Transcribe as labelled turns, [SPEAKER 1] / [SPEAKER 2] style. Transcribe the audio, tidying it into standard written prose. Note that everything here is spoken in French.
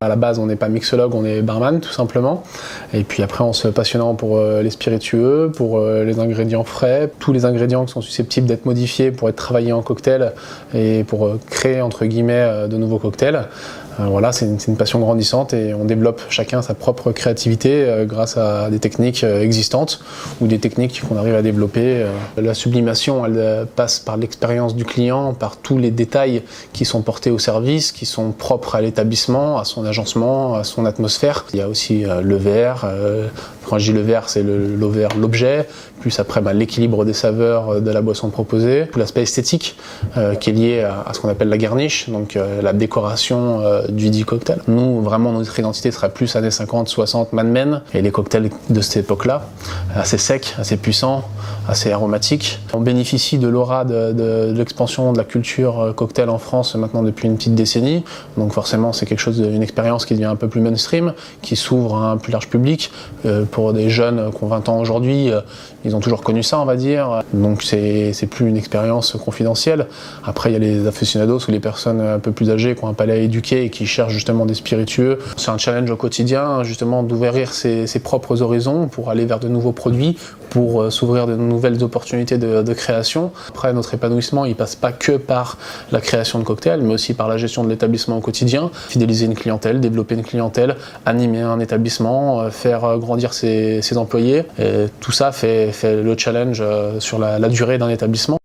[SPEAKER 1] À la base, on n'est pas mixologue, on est barman tout simplement. Et puis après, en se passionnant pour les spiritueux, pour les ingrédients frais, tous les ingrédients qui sont susceptibles d'être modifiés pour être travaillés en cocktail et pour créer entre guillemets de nouveaux cocktails. Voilà, c'est une passion grandissante et on développe chacun sa propre créativité grâce à des techniques existantes ou des techniques qu'on arrive à développer. La sublimation, elle passe par l'expérience du client, par tous les détails qui sont portés au service, qui sont propres à l'établissement, à son agencement, à son atmosphère. Il y a aussi le verre. Quand je dis le verre, c'est l'objet, plus après l'équilibre des saveurs de la boisson proposée, tout l'aspect esthétique qui est lié à ce qu'on appelle la garniche, donc la décoration du dit cocktail. Nous, vraiment, notre identité sera plus années 50, 60, Mad Men, et les cocktails de cette époque-là, assez secs, assez puissants, assez aromatiques. On bénéficie de l'aura de l'expansion de la culture cocktail en France maintenant depuis une petite décennie, donc forcément c'est quelque chose, une expérience qui devient un peu plus mainstream, qui s'ouvre à un plus large public. Pour des jeunes qui ont 20 ans aujourd'hui, ils ont toujours connu ça, on va dire, donc c'est plus une expérience confidentielle. Après, il y a les aficionados ou les personnes un peu plus âgées qui ont un palais éduqué et qui cherchent justement des spiritueux. C'est un challenge au quotidien, justement, d'ouvrir ses propres horizons pour aller vers de nouveaux produits, pour s'ouvrir de nouvelles opportunités de création. Après, notre épanouissement, il passe pas que par la création de cocktails, mais aussi par la gestion de l'établissement au quotidien, fidéliser une clientèle, développer une clientèle, animer un établissement, faire grandir ses employés. Et tout ça fait le challenge sur la durée d'un établissement.